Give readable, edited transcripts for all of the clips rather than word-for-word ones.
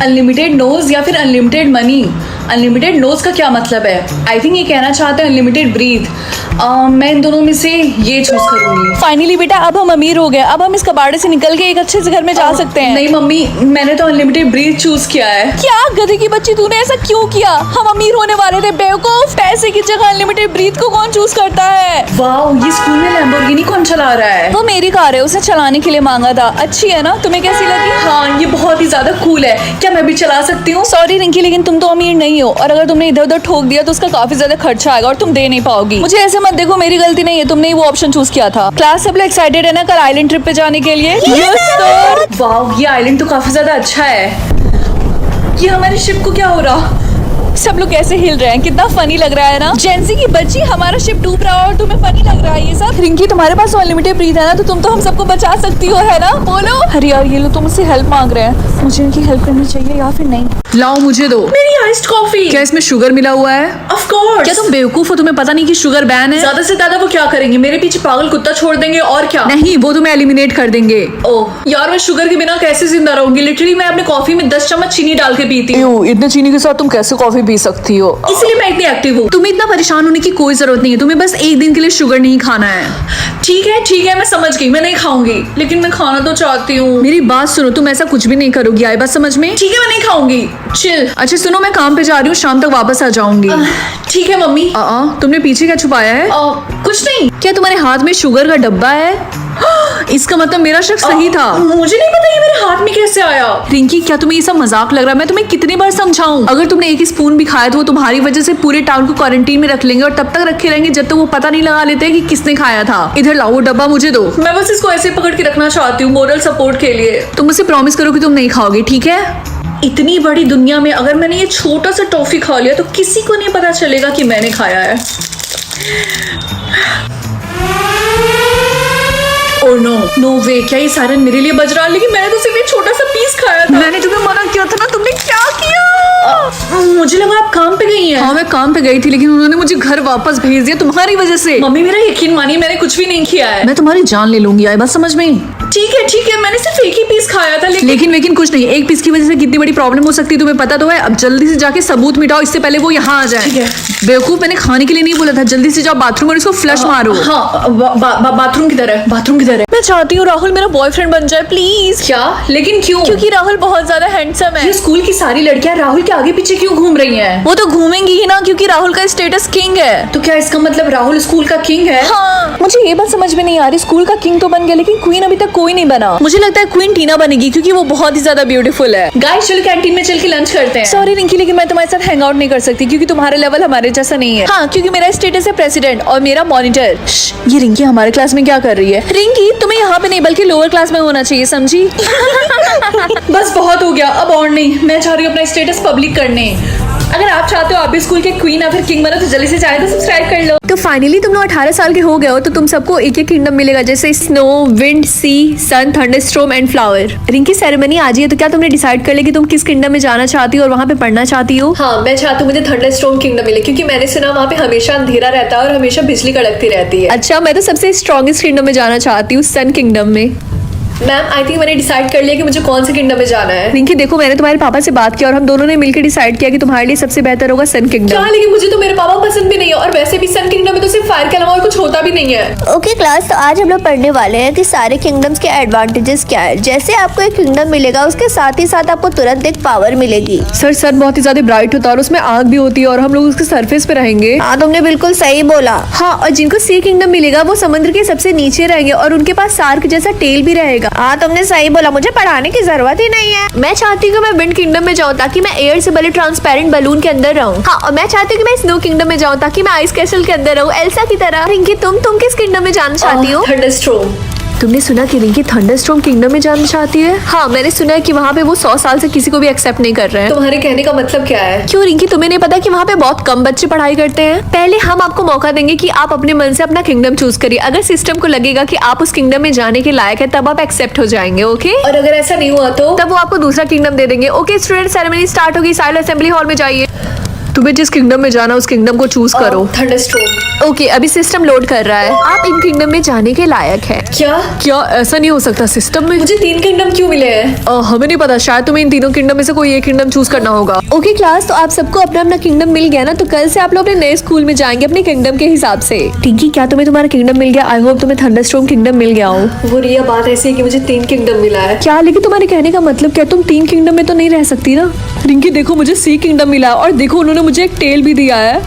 Unlimited knows या फिर unlimited money? Unlimited knows का क्या मतलब है? आई थिंक ये कहना चाहते हैं अनलिमिटेड ब्रीथ। मैं इन दोनों में से ये चूज करूंगी। फाइनली बेटा अब हम अमीर हो गए, अब हम इस कबाड़े से निकल के एक अच्छे से घर में जा सकते हैं। नहीं मम्मी, मैंने तो अनलिमिटेड ब्रीथ चूज किया है। क्या गधे की बच्ची, तूने ऐसा क्यों किया? हम अमीर होने वाले थे बेवकूफ। पैसे की जगह अनलिमिटेड ब्रीथ को कौन चूज करता है? वाओ, ये स्कूल में लैम्बोर्गिनी कौन चला रहा है? वो मेरी कार है, उसे चलाने के लिए मांगा था। अच्छी है ना? तुम्हें कैसी लगी? हाँ, ये बहुत ही ज्यादा कूल है। क्या मैं भी चला सकती हूँ? सॉरी रिंकी, लेकिन तुम तो अमीर नहीं हो, और अगर तुमने इधर उधर ठोक दिया तो उसका काफी ज्यादा खर्चा आएगा और तुम दे नहीं पाओगी। मुझे ऐसे मत देखो, मेरी गलती नहीं है, तुमने ही वो ऑप्शन चूज किया था। क्लास सब लोग एक्साइटेड है ना कल आइलैंड ट्रिप पे जाने के लिए? Yes sir. वाओ, ये आइलैंड तो काफी ज्यादा अच्छा है। ये हमारी शिप को क्या हो रहा? सब लोग कैसे हिल रहे हैं, कितना फनी लग रहा है ना। जेंसी की बच्ची, हमारा शिप डूब रहा है और तुम्हें फनी लग रहा है ये सब? रिंकी, तुम्हारे पास अनलिमिटेड ब्रीथ है ना, तो तुम तो हम सबको बचा सकती हो, है ना? बोलो। अरे यार, ये लोग तो मुझसे हेल्प मांग रहे हैं, मुझे इनकी हेल्प करनी चाहिए या फिर नहीं? लाओ मुझे दो मेरी आइस्ड कॉफी। क्या इसमें शुगर मिला हुआ है? Of course. क्या तुम बेवकूफ हो, तुम्हें पता नहीं कि शुगर बैन है? ज्यादा से ज्यादा वो क्या करेंगे, मेरे पीछे पागल कुत्ता छोड़ देंगे और क्या? नहीं, वो तुम्हें एलिमिनेट कर देंगे। ओह यार, मैं शुगर के बिना कैसे जिंदा रहूंगी? लिटरली मैं अपने कॉफी में 10 चम्मच चीनी डाल के पीती हूँ। इतने चीनी के साथ तुम कैसे कॉफी पी सकती हो? इसलिए मैं इतनी एक्टिव हूँ। तुम्हें इतना परेशान होने की कोई जरूरत नहीं है, तुम्हें बस एक दिन के लिए शुगर नहीं खाना है। ठीक है, मैं समझ गई, मैं नहीं खाऊंगी, लेकिन मैं खाना तो चाहती हूँ। मेरी बात सुनो, तुम ऐसा कुछ भी नहीं करोगी, आई बात समझ में? ठीक है, मैं नहीं खाऊंगी, चिल। अच्छा सुनो, मैं काम पे जा रही हूँ, शाम तक वापस आ जाऊंगी। ठीक है मम्मी। तुमने पीछे क्या छुपाया है? कुछ नहीं। क्या तुम्हारे हाथ में शुगर का डब्बा है? इसका मतलब मेरा शक सही था। मुझे नहीं पता ये मेरे हाथ में कैसे आया। रिंकी, क्या तुम्हें ये सब मजाक लग रहा है? मैं तुम्हें कितनी बार समझाऊं? अगर तुमने एक ही स्पून भी खाया तो वो तुम्हारी वजह से पूरे टाउन को क्वारंटीन में रख लेंगे और तब तक रखे रहेंगे जब तक वो पता नहीं लगा लेते कि किसने खाया था। इधर लाओ, वो डब्बा मुझे दो। मैं बस इसको ऐसे पकड़ के रखना चाहती हूँ मोरल सपोर्ट के लिए। तुम मुझसे प्रॉमिस करो कि तुम नहीं खाओगे, ठीक है? इतनी बड़ी दुनिया में अगर मैंने ये छोटा सा टॉफी खा लिया तो किसी को नहीं पता चलेगा कि मैंने खाया है। ओह नो वे, क्या ये सायरन मेरे लिए बज रहा है? लेकिन मैंने तो सिर्फ एक छोटा सा पीस खाया था। मैंने तुम्हें मना किया था ना, तुमने क्या किया? मुझे लगा आप काम पे गई हैं। हाँ, मैं काम पे गई थी, लेकिन उन्होंने मुझे घर वापस भेज दिया तुम्हारी वजह से। मम्मी, मेरा यकीन मानिए, मैंने कुछ भी नहीं किया है। मैं तुम्हारी जान ले लूंगी, आई बात समझ में? ठीक है, मैंने सिर्फ एक ही पीस खाया था। लेकिन कुछ नहीं, एक पीस की वजह से कितनी बड़ी प्रॉब्लम हो सकती है तुम्हें पता तो है। अब जल्दी से जाके सबूत मिटाओ, इससे पहले वो यहाँ आ जाए। बेवकूफ, मैंने खाने के लिए नहीं बोला था। जल्दी से जाओ बाथरूम और इसको फ्लश मारो। हाँ, बाथरूम किधर है? बाथरूम किधर है? मैं चाहती हूँ राहुल मेरा बॉयफ्रेंड बन जाए, प्लीज। क्या? लेकिन क्यों? क्योंकि राहुल बहुत ज्यादा हैंडसम है। ये स्कूल की सारी लड़कियां राहुल के आगे पीछे क्यों घूम रही हैं? वो तो घूमेंगी ही ना, क्योंकि राहुल का स्टेटस किंग है। तो क्या इसका मतलब राहुल स्कूल का किंग है? हाँ, मुझे ये बात समझ में नहीं आ रही। स्कूल का किंग तो बन गया, लेकिन क्वीन अभी तक कोई नहीं बना। मुझे लगता है क्वीन टीना बनेगी, क्योंकि वो बहुत ही ज्यादा ब्यूटीफुल है। गाइस, चलो कैंटीन में चल के लंच करते हैं। सॉरी रिंकी, लेकिन मैं तुम्हारे साथ हैंग आउट नहीं कर सकती, क्योंकि तुम्हारा लेवल हमारे जैसा नहीं है। हाँ, क्योंकि मेरा स्टेटस है प्रेसिडेंट और मेरा मॉनिटर। ये रिंकी हमारे क्लास में क्या कर रही है? रिंकी, तुम्हें यहाँ पे नहीं बल्कि लोअर क्लास में होना चाहिए, समझी? बस बहुत हो गया, अब और नहीं। मैं चाह रही हूँ अपना स्टेटस पब्लिक करने। अगर आप चाहते हो आप भी स्कूल के क्वीन या फिर किंग बनो तो जल्दी से चैनल को सब्सक्राइब कर लो। तो फाइनली तुम लोग 18 साल के हो गए हो, तो तुम सबको एक एक किंगडम मिलेगा, जैसे snow, wind, sea, sun, thunderstorm and flower. Rinki, ceremony आज ही है, तो क्या तुमने डिसाइड कर लिया कि तुम किस किंगडम में जाना चाहती हो और वहाँ पे पढ़ना चाहती हो? हाँ, मैं चाहती हूँ मुझे थंडरस्टॉर्म किंगडम मिले, क्योंकि मैंने सुना वहाँ पे हमेशा अंधेरा रहता है और हमेशा बिजली कड़कती रहती है। अच्छा, मैं तो सबसे स्ट्रॉन्गेस्ट किंगडम में जाना चाहती हूँ, सन किंगडम में। मैम, आई थिंक मैंने डिसाइड कर लिया कि मुझे कौन से किंगडम में जाना है। रिंकी देखो, मैंने तुम्हारे पापा से बात किया और हम दोनों ने मिलकर डिसाइड किया कि तुम्हारे लिए सबसे बेहतर होगा सन किंगडम। क्या? लेकिन मुझे तो मेरे पापा पसंद भी नहीं है, और वैसे भी सन किंगडम में तो सिर्फ फायर के अलावा और कुछ होता भी नहीं है। ओके क्लास, तो आज हम लोग पढ़ने वाले हैं कि सारे किंगडम्स के एडवांटेजेस क्या है। जैसे आपको एक किंगडम मिलेगा, उसके साथ ही साथ आपको तुरंत एक पावर मिलेगी। सर, सन बहुत ही ज्यादा ब्राइट होता है और उसमें आग भी होती है और हम लोग उसके सरफेस पे रहेंगे। हाँ, तुमने बिल्कुल सही बोला। हाँ, और जिनको सी किंगडम मिलेगा वो समुद्र के सबसे नीचे रहेंगे और उनके पास शार्क जैसा टेल भी रहेगा। हाँ, तुमने सही बोला, मुझे पढ़ाने की जरूरत ही नहीं है। मैं चाहती हूँ कि मैं विंड किंगडम में जाऊँ ताकि मैं एयर से बने ट्रांसपेरेंट बलून के अंदर रहूँ। हाँ, और मैं चाहती हूँ कि मैं स्नो किंगडम में जाऊँ ताकि मैं आइस कैसल के अंदर रहूँ, एल्सा की तरह। रिंकी, तुम किस किंगडम में जाना चाहती हो? थंडरस्टॉर्म। तुमने सुना कि रिंकी थंडरस्टॉर्म किंगडम में जाना चाहती है? हाँ, मैंने सुना है कि वहाँ पे वो 100 साल से किसी को भी एक्सेप्ट नहीं कर रहे हैं। तुम्हारे कहने का मतलब क्या है? क्यों रिंकी, तुम्हें नहीं पता कि वहाँ पे बहुत कम बच्चे पढ़ाई करते हैं? पहले हम आपको मौका देंगे कि आप अपने मन से अपना किंगडम चूज करिए। अगर सिस्टम को लगेगा कि आप उस किंगडम में जाने के लायक है, तब आप एक्सेप्ट हो जाएंगे। ओके? और अगर ऐसा नहीं हुआ तो? तब वो आपको दूसरा किंगडम दे देंगे। ओके स्टूडेंट, सेरेमनी स्टार्ट होगी, साइलो असेंबली हॉल में जाइए। तुम्हें जिस किंगडम में जाना उस किंगडम को चूज करो। थंडरस्टॉर्म। ओके, अभी सिस्टम लोड कर रहा है। आप इन किंगडम में जाने के लायक है। क्या ऐसा नहीं हो सकता सिस्टम में। मुझे 3 किंगडम क्यों मिले हैं? हमें नहीं पता, शायद तुम्हें इन तीनों किंगडम में से कोई एक किंगडम चूज करना होगा। ओके क्लास, तो आप सबको अपना अपना किंगडम मिल गया ना, तो कल से आप लोग अपने नए स्कूल में जाएंगे अपने किंगडम के हिसाब से। टिंकी, क्या तुम्हें तुम्हारा किंगडम मिल गया? आई होप तुम्हें थंडरस्टॉर्म किंगडम मिल गया हो। वो रिया, बात ऐसी है कि मुझे 3 किंगडम मिला है। क्या, लेकिन तुम्हारे कहने का मतलब क्या, तुम 3 किंगडम में तो नहीं रह सकती ना? रिंकी देखो, मुझे सी किंगडम मिला और देखो उन्होंने मुझे एक टेल भी दिया है।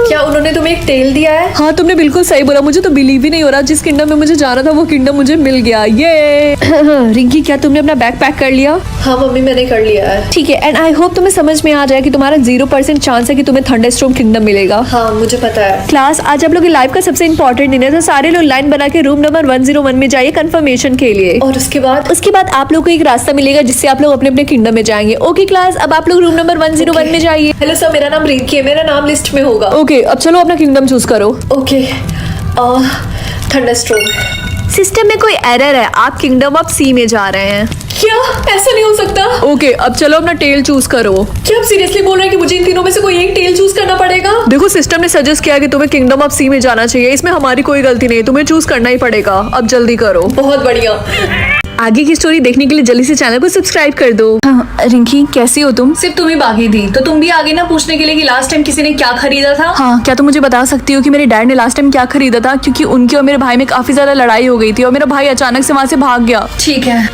क्या उन्होंने तुम्हें एक टेल दिया है? हाँ, तुमने बिल्कुल सही बोला। मुझे तो बिलीव ही नहीं हो रहा, जिस किंगडम में मुझे जाना था वो किंगडम मुझे मिल गया। ये रिंकी, क्या तुमने अपना बैग पैक कर लिया? हाँ मम्मी, मैंने कर लिया है। ठीक है, एंड आई होप तुम्हें समझ में आ जाए कि तुम्हारा 0% चांस है कि तुम्हें थंडरस्टॉर्म किंगडम मिलेगा। हाँ मुझे पता है। क्लास, आज आप लोग की लाइफ का सबसे इंपॉर्टेंट दिन है, तो सारे लोग लाइन बना के रूम नंबर 101 में जाइए कंफर्मेशन के लिए। और उसके बाद आप लोग को एक रास्ता मिलेगा जिससे आप लोग अपने अपने किंगडम में जाएंगे। ओके क्लास, अब आप लोग रूम नंबर 101 में जाइए। हेलो सर, मेरा नाम रिंकी है, मेरा नाम लिस्ट में होगा। ओके, अब चलो अपना किंगडम चूज करो। Okay, thunderstorm. सिस्टम में कोई एरर है, आप किंगडम ऑफ सी में जा रहे हैं। क्या? ऐसा नहीं हो सकता। ओके, अब चलो अपना टेल चूज करो। क्या आप सीरियसली बोल रहे हैं कि मुझे इन तीनों में से कोई एक टेल चूज करना पड़ेगा? देखो, सिस्टम ने सजेस्ट किया कि तुम्हें किंगडम ऑफ सी में जाना चाहिए। इसमें हमारी कोई गलती नहीं, तुम्हें चूज करना ही पड़ेगा। अब जल्दी करो। बहुत बढ़िया। आगे की स्टोरी देखने के लिए जल्दी से चैनल को सब्सक्राइब कर दो। रिंकी, कैसी हो तुम? सिर्फ तुम ही बाकी थी, तो तुम भी आगे ना पूछने के लिए कि लास्ट टाइम किसी ने क्या खरीदा था। हाँ, क्या तुम मुझे बता सकती हो कि मेरे डैड ने लास्ट टाइम क्या खरीदा था? क्योंकि उनकी और मेरे भाई में काफी ज्यादा लड़ाई हो गई थी और मेरा भाई अचानक से वहाँ से भाग गया। ठीक है।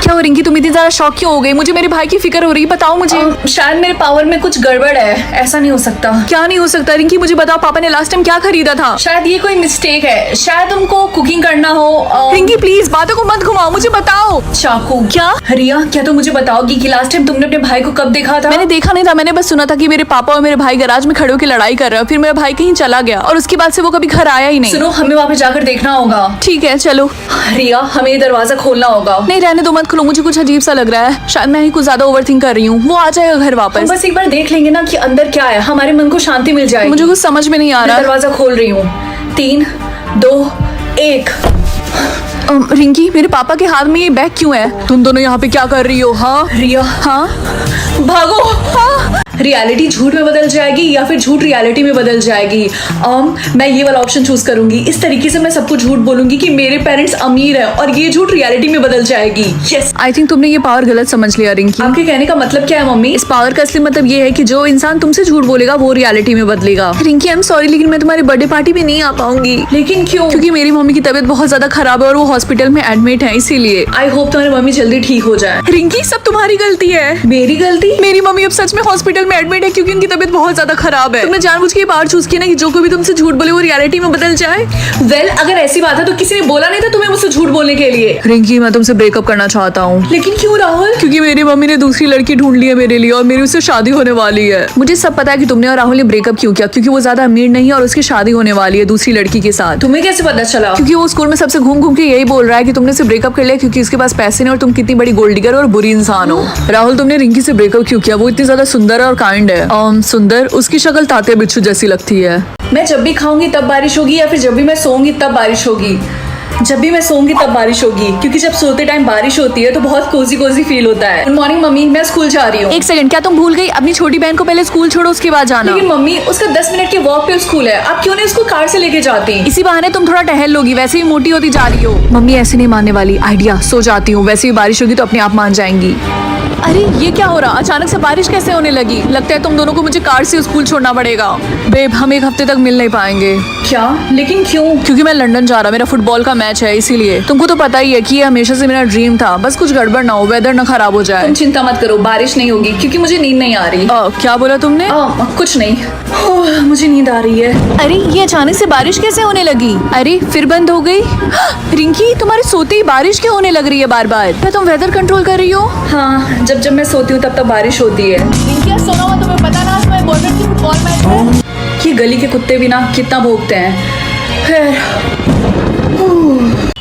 क्या हो रिंकी, तुम इतनी ज्यादा शॉक क्यों हो गई? मुझे मेरे भाई की फिक्र हो रही है, बताओ मुझे। शायद मेरे पावर में कुछ गड़बड़ है। ऐसा नहीं हो सकता। क्या नहीं हो सकता रिंकी, मुझे बताओ पापा ने लास्ट टाइम क्या खरीदा था? शायद ये कोई मिस्टेक है, शायद उनको कुकिंग करना हो। रिंकी प्लीज बातों को मत घुमाओ, मुझे बताओ। चाकू। क्या? रिया, क्या तुम मुझे बताओगी कि लास्ट टाइम तुमने अपने भाई को कब देखा था? मैंने देखा नहीं था, मैंने बस सुना था कि मेरे पापा और मेरे भाई गैराज में खड़े होकर लड़ाई कर रहे हैं। फिर मेरा भाई कहीं चला गया और उसके बाद से वो कभी घर आया ही नहीं। सुनो, हमें वहाँ पे जाकर देखना होगा। ठीक है चलो। रिया, हमें ये दरवाजा खोलना होगा। नहीं रहने दो, मत खोलो, मुझे कुछ अजीब सा लग रहा है। शायद मैं ही कुछ ज्यादा ओवरथिंक कर रही हूँ। वो आ जाएगा घर हम वापस। बस एक बार देख लेंगे ना कि अंदर क्या है, हमारे मन को शांति मिल जाएगी। मुझे कुछ समझ में नहीं आ मैं रहा। दरवाजा खोल रही हूँ। 3, 2, 1। रिंकी, मेरे पापा के हाथ में ये बैग क्यों है? तुम दोनों यहाँ पे क्या कर रही हो? हाँ रिया, हाँ, भागो। हाँ। रियलिटी झूठ में बदल जाएगी या फिर झूठ रियलिटी में बदल जाएगी। मैं ये वाला ऑप्शन चूज करूंगी। इस तरीके से मैं सबको झूठ बोलूंगी कि मेरे पेरेंट्स अमीर हैं और ये झूठ रियलिटी में बदल जाएगी। यस। आई थिंक तुमने ये पावर गलत समझ लिया रिंकी। आपके कहने का मतलब क्या है मम्मी? इस पावर का असली मतलब ये है कि जो इंसान तुमसे झूठ बोलेगा वो रियलिटी में बदलेगा। रिंकी, आई एम सॉरी, लेकिन मैं तुम्हारी बर्थडे पार्टी में नहीं आ पाऊंगी। लेकिन क्यों? क्योंकि मेरी मम्मी की तबीयत बहुत ज्यादा खराब है और वो हॉस्पिटल में एडमिट है, इसीलिए। आई होप तुम्हारी मम्मी जल्दी ठीक हो जाए। रिंकी, सब तुम्हारी गलती है। मेरी गलती? मेरी मम्मी अब सच में हॉस्पिटल में एडमिट है क्योंकि उनकी तबीयत बहुत ज्यादा खराब है। तुमने जानबूझ के ये पावर चूज किया ना कि जो कोई भी तुमसे झूठ बोले वो रियलिटी में बदल जाए। वेल, अगर ऐसी बात है तो किसी ने बोला नहीं था तुम्हें मुझसे झूठ बोलने के लिए। रिंकी, मैं तुमसे ब्रेकअप करना चाहता हूँ। लेकिन क्यों राहुल? क्योंकि मेरी मम्मी ने दूसरी लड़की ढूंढ ली है मेरे लिए और मेरी उससे शादी होने वाली है। मुझे सब पता है कि तुमने और राहुल ने ब्रेकअप क्यों किया, क्योंकि वो ज्यादा अमीर नहीं है और उसकी शादी होने वाली है दूसरी लड़की के साथ। तुम्हें कैसे पता चला? क्योंकि वो स्कूल में सबसे घूम घूम के यही बोल रहा है कि तुमने उसे ब्रेकअप कर लिया क्योंकि उसके पास पैसे नहीं और तुम कितनी बड़ी गोल्ड डिगर और बुरी इंसान हो। राहुल, तुमने रिंकी से ब्रेकअप क्यों किया? वो इतनी ज्यादा सुंदर है और काइंड है। सुंदर? उसकी शक्ल ताते बिच्छू जैसी लगती है। मैं जब भी खाऊंगी तब बारिश होगी या फिर जब भी मैं सोऊंगी तब बारिश होगी? जब भी मैं सोऊंगी तब बारिश होगी, क्योंकि जब सोते टाइम बारिश होती है तो बहुत कोजी कोजी फील होता है। गुड मॉर्निंग मम्मी, मैं स्कूल जा रही हूँ। एक सेकंड, क्या तुम भूल गई? अपनी छोटी बहन को पहले स्कूल छोड़ो, उसके बाद जाना। लेकिन मम्मी, उसका 10 मिनट के वॉक पे स्कूल है, आप क्यों नहीं उसको कार से लेके जाती? इसी बहाने तुम थोड़ा टहल लोगी, वैसे भी मोटी होती जा रही हो। मम्मी ऐसे नहीं मानने वाली। आइडिया, सो जाती हूँ, वैसे भी बारिश होगी तो अपने आप मान जाएंगी। अरे ये क्या हो रहा? अचानक से बारिश कैसे होने लगी? लगता है तुम दोनों को मुझे कार से स्कूल छोड़ना पड़ेगा। बेब, हम एक हफ्ते तक मिल नहीं पाएंगे। क्या? लेकिन क्यों? क्योंकि मैं लंदन जा रहा, मेरा फुटबॉल का मैच है, इसीलिए। तुमको तो पता ही है कि ये हमेशा से मेरा ड्रीम था। बस कुछ गड़बड़ ना हो, वेदर ना खराब हो जाए। तुम चिंता मत करो, बारिश नहीं होगी क्योंकि मुझे नींद नहीं आ रही। क्या बोला तुमने? कुछ नहीं। मुझे नींद आ रही है। अरे ये अचानक से बारिश कैसे होने लगी? अरे फिर बंद हो गई। रिंकी, तुम्हारे सोते ही बारिश क्यों होने लग रही है बार बार? क्या तुम वेदर कंट्रोल कर रही हो? हाँ, जब मैं सोती हूँ तब बारिश होती है। रिंकी, सोना हुआ तुम्हें पता ना, तुम्हारे बॉयफ्रेंड की फुटबॉल मैच है। ये गली के कुत्ते भी ना कितना भौंकते हैं। खैर,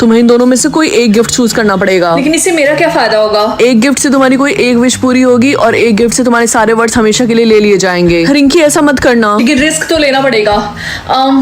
तुम्हें इन दोनों में से कोई एक गिफ्ट चूज करना पड़ेगा। लेकिन इससे मेरा क्या फायदा होगा? एक गिफ्ट से तुम्हारी कोई एक विश पूरी होगी और एक गिफ्ट से तुम्हारे सारे वर्ड्स हमेशा के लिए ले लिए जाएंगे। रिंकी ऐसा मत करना। लेकिन रिस्क तो लेना पड़ेगा।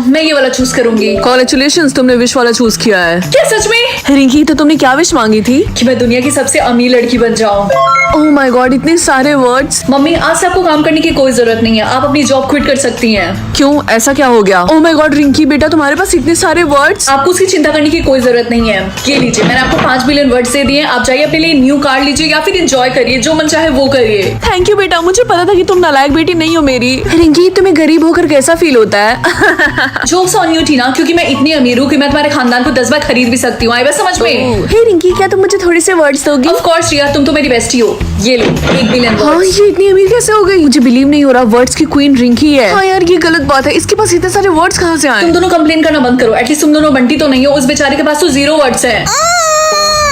मैं ये वाला चूज करूंगी। कॉन्ग्रेचुलेशंस, तुमने विश वाला चूज किया है। क्या सच में? रिंकी तो तुमने क्या विश मांगी थी? कि मैं दुनिया की सबसे अमीर लड़की बन जाऊं। ओह माय गॉड, इतने सारे वर्ड्स। मम्मी आज से आपको काम करने की कोई जरूरत नहीं है, आप अपनी जॉब क्विट कर सकती हैं। क्यों, ऐसा क्या हो गया? ओह माय गॉड रिंकी बेटा, तुम्हारे पास इतने सारे वर्ड्स। आपको उसकी चिंता करने की कोई जरूरत नहीं है। ये लीजिए, मैंने आपको 5 बिलियन वर्ड्स दे दिए। आप जाइए अपने लिए न्यू कार्ड लीजिए या फिर एंजॉय करिए, जो मन चाहे वो करिए। थैंक यू बेटा, मुझे पता था कि तुम नालायक बेटी नहीं हो मेरी। रिंकी तुम्हें गरीब होकर कैसा फील होता है? जोक्स ऑन यू टीना, क्योंकि मैं इतनी अमीर हूँ कि मैं तुम्हारे खानदान को 10 बार खरीद भी सकती हूँ। आई बस समझ में? हे रिंकी, क्या तुम मुझे थोड़े से वर्ड्स दोगी? ऑफ कोर्स रिया, तुम तो मेरी बेस्टी हो। ये लो 1 बिलियन हाँ, वर्ड्स। ये इतनी अमीर कैसे हो गई? मुझे बिलीव नहीं हो रहा, वर्ड्स की क्वीन रिंकी है। हाँ यार, ये गलत बात है, इसके पास इतने सारे वर्ड्स कहाँ से आए? तुम दोनों कंप्लेन करना बंद करो। एटलीस्ट तुम दोनों बंटी तो नहीं हो। उस बेचारे के पास तो 0 वर्ड्स हैं।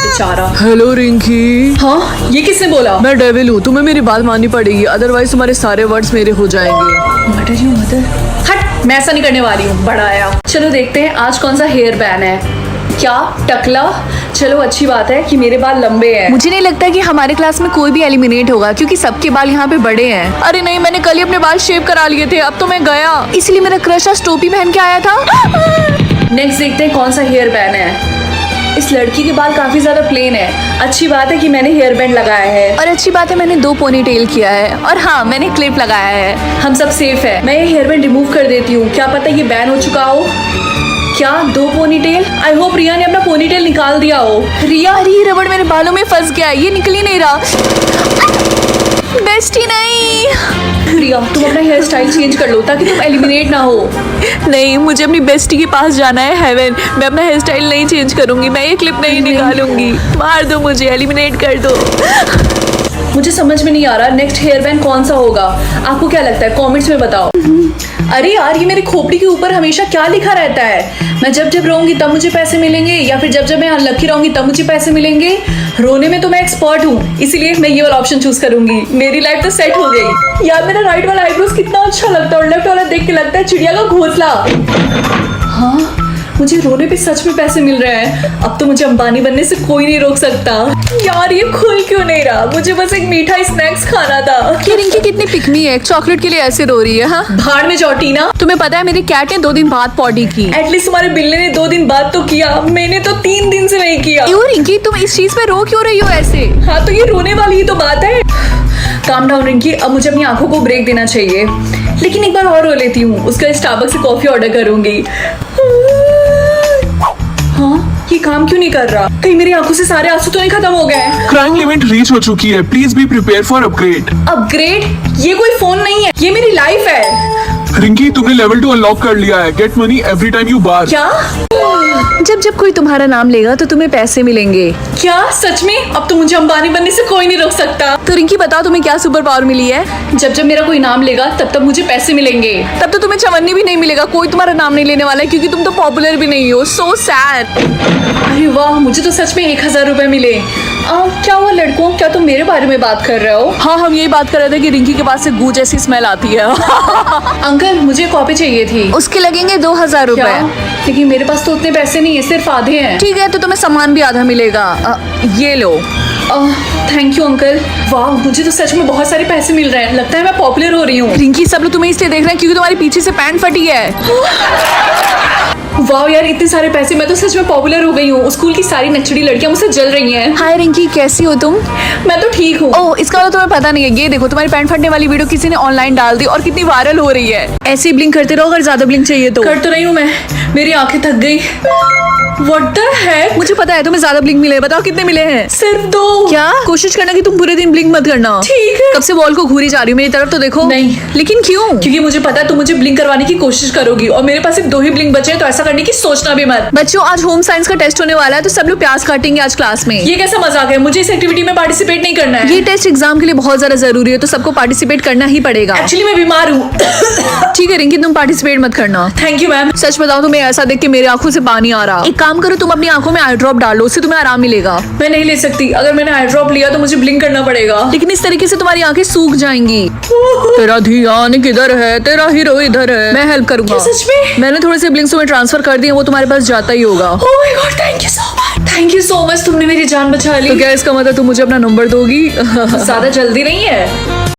बेचारा। हेलो रिंकी। हाँ, ये किसने बोला? मैं डेविल हूँ, तुम्हें मेरी बात माननी पड़ेगी, अदरवाइज तुम्हारे सारे वर्ड्स मेरे हो जाएंगे। Mother you mother. हट, मैं ऐसा नहीं करने वाली हूँ, बड़ा आया। चलो देखते हैं आज कौन सा हेयर बैन है। क्या टकला? चलो अच्छी बात है कि मेरे बाल लंबे हैं। मुझे नहीं लगता कि हमारे क्लास में कोई भी एलिमिनेट होगा क्योंकि सबके बाल यहाँ पे बड़े हैं। अरे नहीं, मैंने कल ही अपने बाल शेव करा लिए थे, अब तो मैं गया। इसलिए मेरा क्रश आज टोपी पहन के आया था। नेक्स्ट देखते हैं कौन सा हेयर बैन है। इस लड़की के बाल काफी ज्यादा प्लेन है। अच्छी बात है कि मैंने हेयर बैंड लगाया है। और अच्छी बात है मैंने 2 पोनी टेल किया है और हाँ मैंने क्लिप लगाया है। हम सब सेफ है। मैं ये हेयर बैंड रिमूव कर देती हूँ, क्या पता ये बैन हो चुका हो। क्या 2 पोनीटेल? आई होप रिया ने अपना पोनीटेल निकाल दिया हो। रिया, अरे ये रबड़ मेरे बालों में फंस गया है, ये निकल ही नहीं रहा। बेस्टी नहीं। रिया तुम अपना हेयर स्टाइल चेंज कर लो ताकि तुम एलिमिनेट ना हो। नहीं, मुझे अपनी बेस्टी के पास जाना है हेवन। मैं अपना हेयर स्टाइल नहीं चेंज करूंगी, मैं ये क्लिप नहीं निकालूंगी। मार दो मुझे, एलिमिनेट कर दो। मुझे समझ में नहीं आ रहा नेक्स्ट हेयर बैंड कौन सा होगा। आपको क्या लगता है? कमेंट्स में बताओ। अरे यार, ये मेरी खोपड़ी के ऊपर हमेशा क्या लिखा रहता है? मैं जब जब रोऊंगी तब मुझे पैसे मिलेंगे या फिर जब जब मैं अनलकी रहूंगी तब मुझे पैसे मिलेंगे? रोने में तो मैं एक्सपर्ट हूँ, इसीलिए मैं ये वाला ऑप्शन चूज करूंगी। मेरी लाइफ तो सेट हो गई। यार मेरा राइट वाला आईब्रोज कितना अच्छा लगता है और लेफ्ट वाला देख के लगता है चिड़िया का घोंसला। हाँ, मुझे रोने पे सच में पैसे मिल रहे हैं। अब तो मुझे अंबानी बनने से कोई नहीं रोक सकता। यार ये खुल क्यों नहीं रहा? मुझे बस एक मीठा स्नैक्स खाना था। ये रिंकी कितनी पिकमी है, चॉकलेट के लिए ऐसे रो रही है। हाँ, भाड़ में जाओ टीना। तुम्हें पता है मेरी कैट ने 2 दिन बाद पॉटी की। एटलीस्ट तुम्हारे बिल्ली ने 2 दिन बाद तो किया, मैंने तो 3 दिन से नहीं किया। क्यों रिंकी, तुम इस चीज पे रो क्यों रही हो ऐसे? हाँ तो ये रोने वाली ही तो बात है। काम डाउन रिंकी, अब मुझे अपनी आंखों को ब्रेक देना चाहिए। लेकिन एक बार और रो लेती हूँ, उसका स्टारबक्स से कॉफी ऑर्डर करूंगी। हाँ, ये काम क्यों नहीं कर रहा? कहीं मेरी आंखों से सारे आंसू तो नहीं खत्म हो गए? क्राइम लिमिट रीच हो चुकी है, please be prepare for upgrade. Upgrade? ये कोई फोन नहीं है, ये मेरी लाइफ है। रिंकी, तुमने लेवल 2 अनलॉक कर लिया है। Get money every time you bar. क्या? जब जब कोई तुम्हारा नाम लेगा तो तुम्हें पैसे मिलेंगे। क्या सच में? अब तो मुझे अंबानी बनने से कोई नहीं रोक सकता। तो रिंकी बताओ तुम्हें क्या सुपर पावर मिली है? जब जब मेरा कोई नाम लेगा तब तब मुझे पैसे मिलेंगे। तब तो तुम्हें चवन्नी भी नहीं मिलेगा, कोई तुम्हारा नाम नहीं लेने वाला है क्योंकि तुम तो पॉपुलर भी नहीं हो। So sad. अरे वाह, मुझे तो सच में 1000 रुपए मिले। क्या हुआ लड़कों, क्या तुम मेरे बारे में बात कर रहे हो? हाँ, हम यही बात कर रहे थे कि रिंकी के पास से गू जैसी स्मेल आती है। अंकल मुझे कॉपी चाहिए थी। उसके लगेंगे 2000 क्या? रुपए। लेकिन मेरे पास तो उतने पैसे नहीं है, सिर्फ आधे हैं। ठीक है, तो तुम्हें सामान भी आधा मिलेगा। ये लो। Thank you uncle. वाह, मुझे तो सच में बहुत सारे पैसे मिल रहे हैं। लगता है मैं पॉपुलर हो रही हूँ। रिंकी, सब लोग तुम्हें इसलिए देख रहे हैं क्योंकि तुम्हारे पीछे से पैंट फटी है। वाह यार, इतने सारे पैसे, मैं तो सच में पॉपुलर हो गई हूँ। स्कूल की सारी नचड़ी लड़कियां मुझसे जल रही हैं। हाय रिंकी, कैसी हो तुम? मैं तो ठीक हूँ। ओह, इसका तो तुम्हें पता नहीं है। ये देखो, तुम्हारी पैंट फटने वाली वीडियो किसी ने ऑनलाइन डाल दी और कितनी वायरल हो रही है। ऐसे ही ब्लिंक करते रहो, अगर ज्यादा ब्लिंक चाहिए तो। कर तो रही हूँ मैं, मेरी आंखें थक गई। What the heck? मुझे पता है तुम्हें ज्यादा ब्लिंक मिले, बताओ कितने मिले हैं? सिर्फ 2। क्या? कोशिश करना कि तुम पूरे दिन ब्लिंक मत करना। ठीक है। कब से वॉल को घूरी जा रही हूँ, मेरी तरफ तो देखो। नहीं। लेकिन क्यों? क्योंकि मुझे पता है तुम मुझे ब्लिंक करवाने की कोशिश करोगी और मेरे पास सिर्फ 2 ही ब्लिंक बचे हैं, तो ऐसा करने की सोचना भी मत। बच्चों, आज होम साइंस का टेस्ट होने वाला है तो सब लोग प्याज काटेंगे आज क्लास में। ये कैसा मजाक है? मुझे इस एक्टिविटी में पार्टिसिपेट नहीं करना है। ये टेस्ट एग्जाम के लिए बहुत ज्यादा जरूरी है, तो सबको पार्टिसिपेट करना ही पड़ेगा। एक्चुअली मैं बीमार हूँ। ठीक है रिंकी, तुम पार्टिसिपेट मत करना। Thank you ma'am. सच बताओ, तुम्हें ऐसा देख के मेरे आंखों से पानी आ रहा। एक काम करो, तुम अपनी आंखों में आई ड्रॉप डालो, उससे तुम्हें आराम मिलेगा। मैं नहीं ले सकती, अगर मैंने आई ड्रॉप लिया तो मुझे ब्लिंक करना पड़ेगा। लेकिन इस तरीके से तुम्हारी आंखें सूख जाएंगी। तेरा ध्यान किधर है? तेरा हीरो इधर है। मैं हेल्प करूंगा। क्या सच में? मैंने थोड़े से ब्लिंक्स में ट्रांसफर कर दिए, वो तुम्हारे पास जाता ही होगा। Oh my God, thank you so much. Thank you so much, तुमने मेरी जान बचा ली। तो क्या इसका मतलब तुम मुझे अपना नंबर दोगी? ज्यादा जल्दी नहीं है।